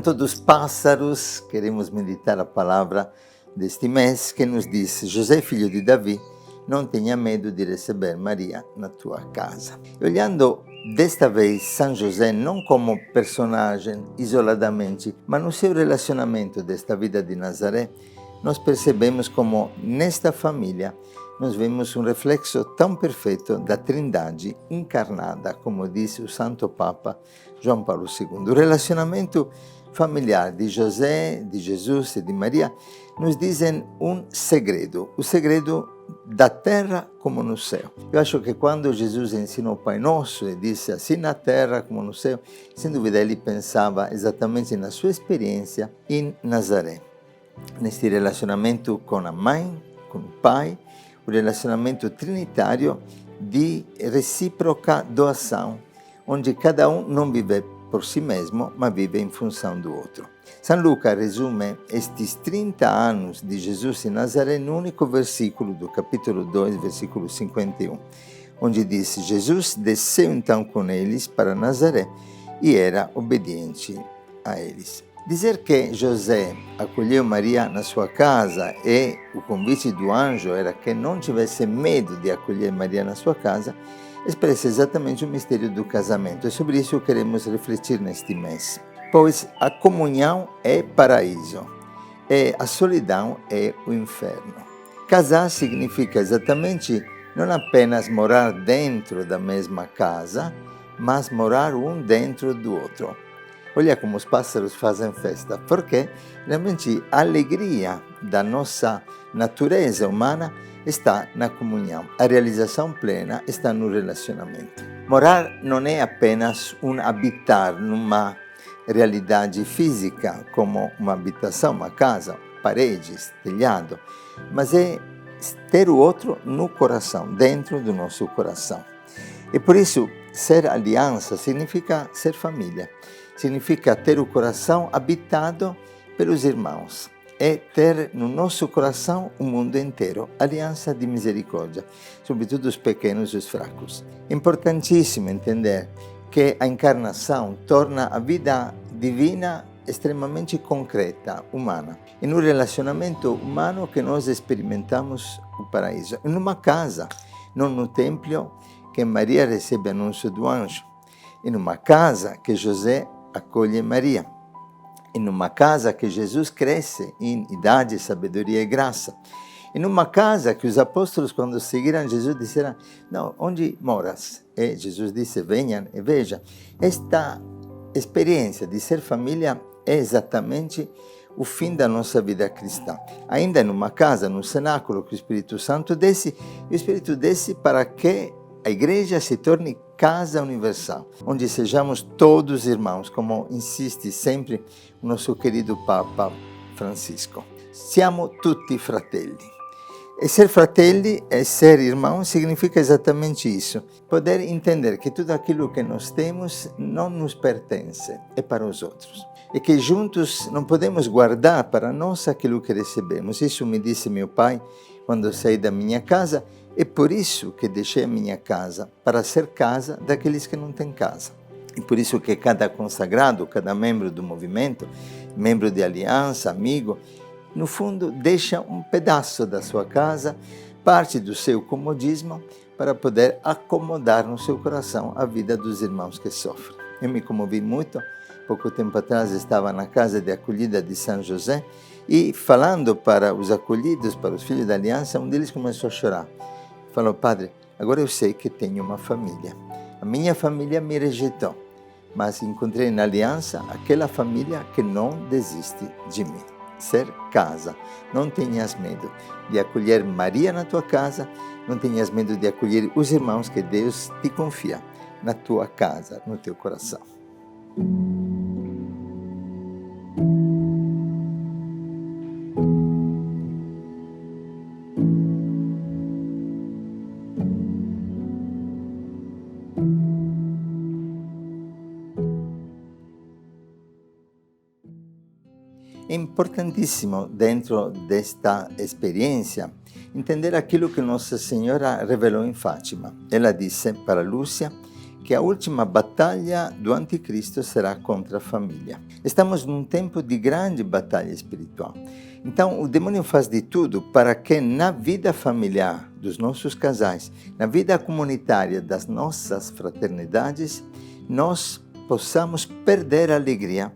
Canto dos Pássaros, queremos meditar a palavra deste mês que nos diz: José, filho de Davi, não tenha medo de receber Maria na tua casa. E olhando desta vez São José não como personagem isoladamente, mas no seu relacionamento desta vida de Nazaré, nós percebemos como nesta família nós vemos um reflexo tão perfeito da Trindade encarnada, como disse o Santo Papa João Paulo II. O relacionamento familiar de José, de Jesus e de Maria nos dizem um segredo, o segredo da terra como no céu. Eu acho que quando Jesus ensinou o Pai Nosso e disse assim na terra como no céu, sem dúvida ele pensava exatamente na sua experiência em Nazaré. Neste relacionamento com a mãe, com o pai, o relacionamento trinitário de recíproca doação, onde cada um não vive por si mesmo, mas vive em função do outro. São Lucas resume estes 30 anos de Jesus em Nazaré no único versículo do capítulo 2, versículo 51, onde diz: Jesus desceu então com eles para Nazaré e era obediente a eles. Dizer que José acolheu Maria na sua casa e o convite do anjo era que não tivesse medo de acolher Maria na sua casa, expressa exatamente o mistério do casamento. E sobre isso queremos refletir neste mês. Pois a comunhão é paraíso e a solidão é o inferno. Casar significa exatamente não apenas morar dentro da mesma casa, mas morar um dentro do outro. Olha como os pássaros fazem festa, porque realmente a alegria da nossa natureza humana está na comunhão. A realização plena está no relacionamento. Morar não é apenas um habitar numa realidade física, como uma habitação, uma casa, paredes, telhado, mas é ter o outro no coração, dentro do nosso coração. E por isso, ser aliança significa ser família. Significa ter o coração habitado pelos irmãos. É ter no nosso coração o mundo inteiro, aliança de misericórdia, sobretudo os pequenos e os fracos. É importantíssimo entender que a encarnação torna a vida divina extremamente concreta, humana. É no relacionamento humano que nós experimentamos o paraíso. É numa casa, não no templo, que Maria recebe o anúncio do anjo. É numa casa que José acolhe Maria. É numa casa que Jesus cresce em idade, sabedoria e graça. É numa casa que os apóstolos, quando seguiram Jesus, disseram: não, onde moras? E Jesus disse: venham e vejam. Esta experiência de ser família é exatamente o fim da nossa vida cristã. Ainda numa casa, num cenáculo que o Espírito Santo desce, e o Espírito desce para que a igreja se torne casa universal, onde sejamos todos irmãos, como insiste sempre o nosso querido Papa Francisco. Siamo tutti fratelli. E ser fratelli e ser irmão significa exatamente isso. Poder entender que tudo aquilo que nós temos não nos pertence, é para os outros. E que juntos não podemos guardar para nós aquilo que recebemos. Isso me disse meu pai quando saí da minha casa. É por isso que deixei a minha casa, para ser casa daqueles que não têm casa. E por isso que cada consagrado, cada membro do movimento, membro de aliança, amigo, no fundo deixa um pedaço da sua casa, parte do seu comodismo, para poder acomodar no seu coração a vida dos irmãos que sofrem. Eu me comovi muito. Pouco tempo atrás estava na casa de acolhida de São José e falando para os acolhidos, para os filhos da aliança, um deles começou a chorar. Falou: padre, agora eu sei que tenho uma família. A minha família me rejeitou, mas encontrei na aliança aquela família que não desiste de mim. Ser casa. Não tenhas medo de acolher Maria na tua casa, não tenhas medo de acolher os irmãos que Deus te confia na tua casa, no teu coração. É importantíssimo, dentro desta experiência, entender aquilo que Nossa Senhora revelou em Fátima. Ela disse para Lúcia que a última batalha do anticristo será contra a família. Estamos num tempo de grande batalha espiritual. Então, o demônio faz de tudo para que na vida familiar dos nossos casais, na vida comunitária das nossas fraternidades, nós possamos perder a alegria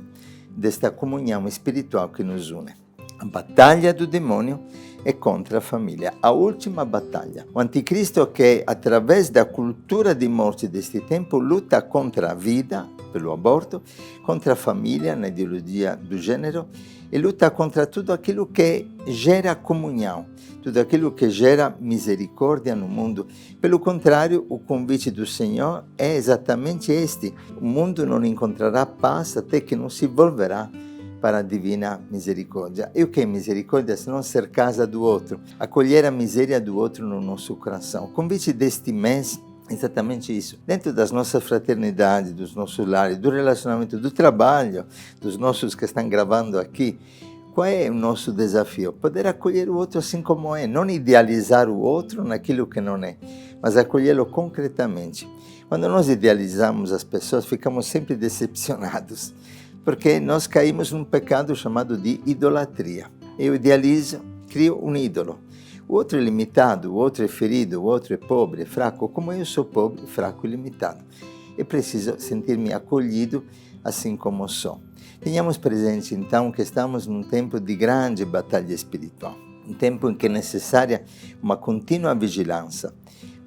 desta comunhão espiritual que nos une. A batalha do demônio é contra a família, a última batalha. O anticristo que, através da cultura de morte deste tempo, luta contra a vida, pelo aborto, contra a família, na ideologia do gênero, e luta contra tudo aquilo que gera comunhão, tudo aquilo que gera misericórdia no mundo. Pelo contrário, o convite do Senhor é exatamente este: o mundo não encontrará paz até que não se volverá para a divina misericórdia. E o que é misericórdia se não ser casa do outro, acolher a miséria do outro no nosso coração? O convite deste mês é exatamente isso. Dentro das nossas fraternidades, dos nossos lares, do relacionamento, do trabalho, dos nossos que estão gravando aqui, qual é o nosso desafio? Poder acolher o outro assim como é, não idealizar o outro naquilo que não é, mas acolhê-lo concretamente. Quando nós idealizamos as pessoas, ficamos sempre decepcionados, porque nós caímos num pecado chamado de idolatria. Eu idealizo, crio um ídolo. O outro é limitado, o outro é ferido, o outro é pobre, é fraco. Como eu sou pobre, fraco e limitado, é preciso sentir-me acolhido assim como sou. Tenhamos presente, então, que estamos num tempo de grande batalha espiritual. Um tempo em que é necessária uma contínua vigilância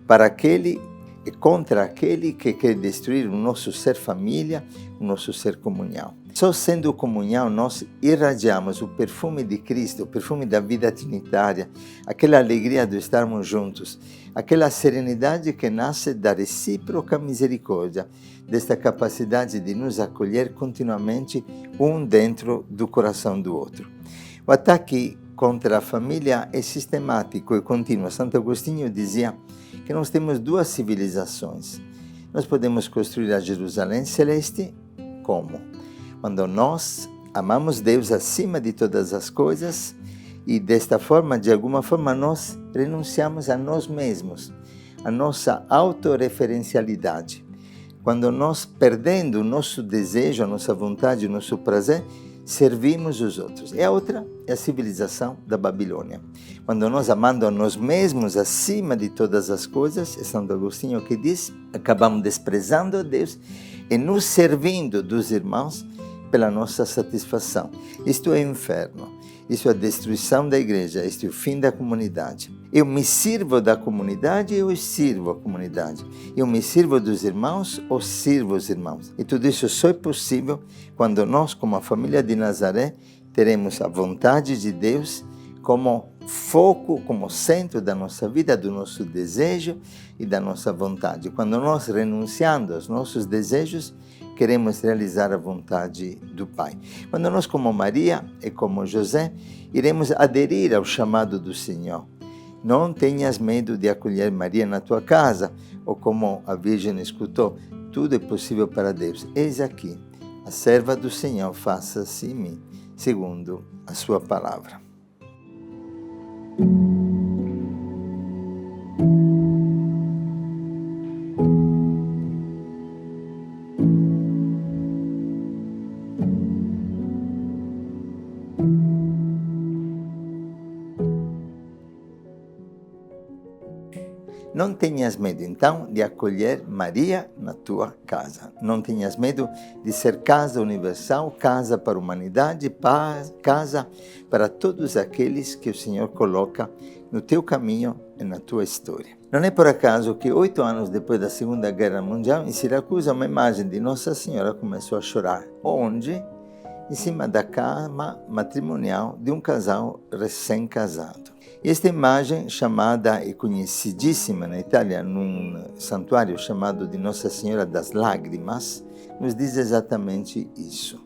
para aquele e contra aquele que quer destruir o nosso ser família, o nosso ser comunhão. Só sendo comunhão nós irradiamos o perfume de Cristo, o perfume da vida trinitária, aquela alegria de estarmos juntos, aquela serenidade que nasce da recíproca misericórdia, desta capacidade de nos acolher continuamente um dentro do coração do outro. O ataque contra a família é sistemático e contínuo. Santo Agostinho dizia que nós temos duas civilizações. Nós podemos construir a Jerusalém celeste como? Quando nós amamos Deus acima de todas as coisas e desta forma, de alguma forma, nós renunciamos a nós mesmos, a nossa autorreferencialidade. Quando nós, perdendo o nosso desejo, a nossa vontade, o nosso prazer, servimos os outros. E a outra é a civilização da Babilônia. Quando nós amando a nós mesmos acima de todas as coisas, é Santo Agostinho que diz, acabamos desprezando a Deus e nos servindo dos irmãos pela nossa satisfação. Isto é o inferno, isso é a destruição da igreja, isto é o fim da comunidade. Eu me sirvo da comunidade, eu sirvo a comunidade. Eu me sirvo dos irmãos, ou sirvo os irmãos. E tudo isso só é possível quando nós, como a família de Nazaré, teremos a vontade de Deus como foco, como centro da nossa vida, do nosso desejo e da nossa vontade. Quando nós, renunciando aos nossos desejos, queremos realizar a vontade do Pai. Quando nós, como Maria e como José, iremos aderir ao chamado do Senhor. Não tenhas medo de acolher Maria na tua casa, ou como a Virgem escutou, tudo é possível para Deus. Eis aqui, a serva do Senhor, faça-se em mim, segundo a sua palavra. Não tenhas medo, então, de acolher Maria na tua casa. Não tenhas medo de ser casa universal, casa para a humanidade, casa para todos aqueles que o Senhor coloca no teu caminho e na tua história. Não é por acaso que 8 anos depois da Segunda Guerra Mundial, em Siracusa, uma imagem de Nossa Senhora começou a chorar. Onde? Em cima da cama matrimonial de um casal recém-casado. Esta imagem, chamada e conhecidíssima na Itália, num santuário chamado de Nossa Senhora das Lágrimas, nos diz exatamente isso.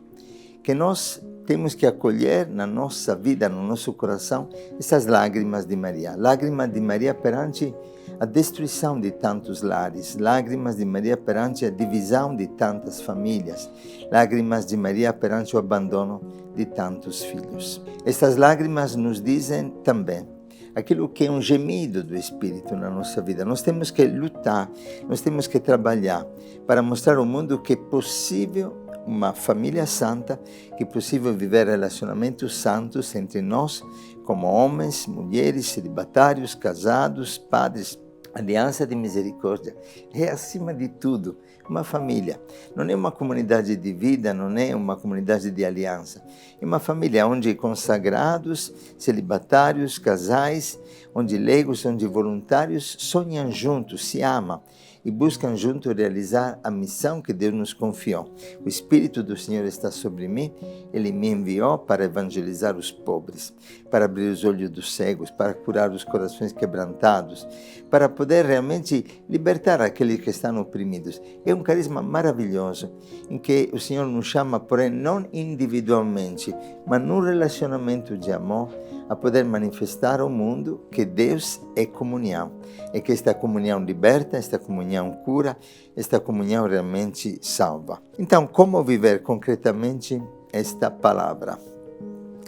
Que nós temos que acolher na nossa vida, no nosso coração, essas lágrimas de Maria. Lágrimas de Maria perante a destruição de tantos lares, lágrimas de Maria perante a divisão de tantas famílias, lágrimas de Maria perante o abandono de tantos filhos. Estas lágrimas nos dizem também aquilo que é um gemido do Espírito na nossa vida. Nós temos que lutar, nós temos que trabalhar para mostrar ao mundo que é possível uma família santa, que é possível viver relacionamentos santos entre nós, como homens, mulheres, celibatários, casados, padres. Aliança de misericórdia é, acima de tudo, uma família. Não é uma comunidade de vida, não é uma comunidade de aliança. É uma família onde consagrados, celibatários, casais, onde leigos, onde voluntários sonham juntos, se amam e buscam juntos realizar a missão que Deus nos confiou. O Espírito do Senhor está sobre mim, Ele me enviou para evangelizar os pobres, para abrir os olhos dos cegos, para curar os corações quebrantados, para poder realmente libertar aqueles que estão oprimidos. É um carisma maravilhoso, em que o Senhor nos chama, porém, não individualmente, mas num relacionamento de amor, a poder manifestar ao mundo que Deus é comunhão, e que esta comunhão liberta, esta comunhão cura, esta comunhão realmente salva. Então, como viver concretamente esta palavra?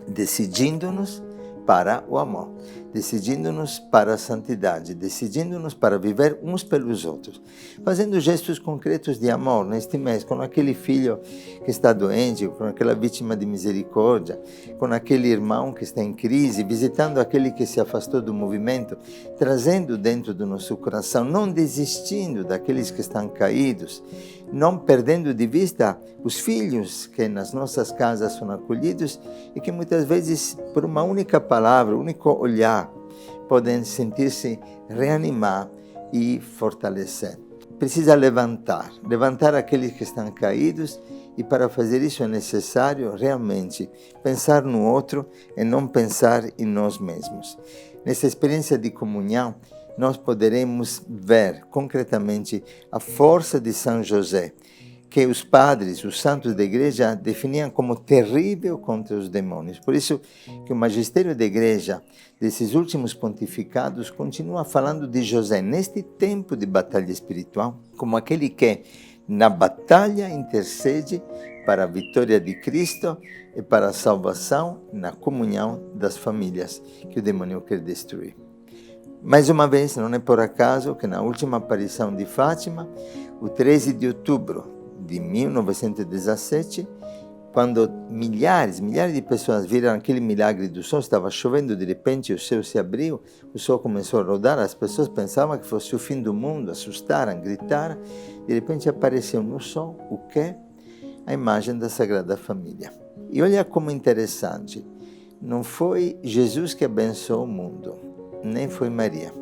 Decidindo-nos para o amor, decidindo-nos para a santidade, decidindo-nos para viver uns pelos outros, fazendo gestos concretos de amor neste mês, com aquele filho que está doente, com aquela vítima de misericórdia, com aquele irmão que está em crise, visitando aquele que se afastou do movimento, trazendo dentro do nosso coração, não desistindo daqueles que estão caídos, não perdendo de vista os filhos que nas nossas casas são acolhidos e que muitas vezes, por uma única palavra, um único olhar, podem sentir-se reanimar e fortalecer. Precisa levantar aqueles que estão caídos, e para fazer isso é necessário realmente pensar no outro e não pensar em nós mesmos. Nessa experiência de comunhão, nós poderemos ver concretamente a força de São José, que os padres, os santos da igreja, definiam como terrível contra os demônios. Por isso que o magistério da igreja, desses últimos pontificados, continua falando de José, neste tempo de batalha espiritual, como aquele que, na batalha, intercede para a vitória de Cristo e para a salvação na comunhão das famílias que o demônio quer destruir. Mais uma vez, não é por acaso que na última aparição de Fátima, o 13 de outubro de 1917, quando milhares de pessoas viram aquele milagre do sol, estava chovendo, de repente o céu se abriu, o sol começou a rodar, as pessoas pensavam que fosse o fim do mundo, assustaram, gritaram, de repente apareceu no sol o quê? A imagem da Sagrada Família. E olha como interessante, não foi Jesus que abençoou o mundo, nem foi Maria,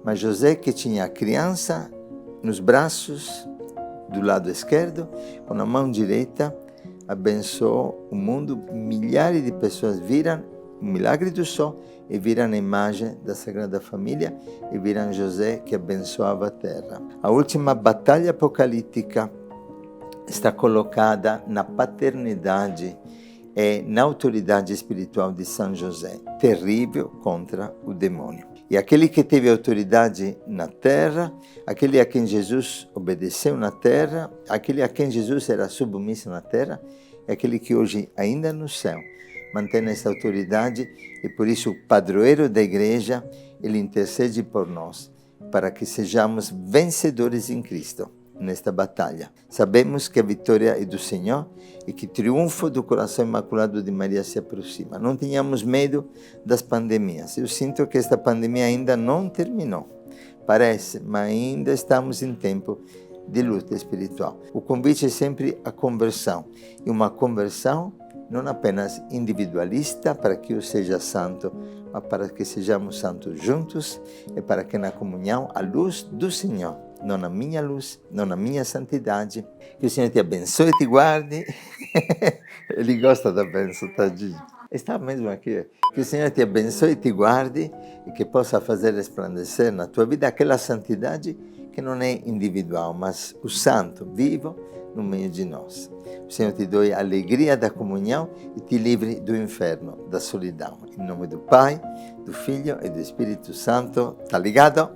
mas José, que tinha a criança nos braços do lado esquerdo, com a mão direita, abençoou o mundo. Milhares de pessoas viram o milagre do sol e viram a imagem da Sagrada Família e viram José que abençoava a terra. A última batalha apocalíptica está colocada na paternidade e na autoridade espiritual de São José, terrível contra o demônio. E aquele que teve autoridade na terra, aquele a quem Jesus obedeceu na terra, aquele a quem Jesus era submisso na terra, é aquele que hoje, ainda no céu, mantém essa autoridade, e por isso o padroeiro da igreja, ele intercede por nós, para que sejamos vencedores em Cristo nesta batalha. Sabemos que a vitória é do Senhor e que o triunfo do coração imaculado de Maria se aproxima. Não tenhamos medo das pandemias. Eu sinto que esta pandemia ainda não terminou. Parece, mas ainda estamos em tempo de luta espiritual. O convite é sempre a conversão. E uma conversão não apenas individualista, para que eu seja santo, mas para que sejamos santos juntos e para que na comunhão a luz do Senhor, não na minha luz, não na minha santidade. Que o Senhor te abençoe e te guarde. Ele gosta da bênção, tadinho. Está mesmo aqui. Que o Senhor te abençoe e te guarde e que possa fazer resplandecer na tua vida aquela santidade que não é individual, mas o santo vivo no meio de nós. O Senhor te dê a alegria da comunhão e te livre do inferno, da solidão. Em nome do Pai, do Filho e do Espírito Santo. Tá ligado?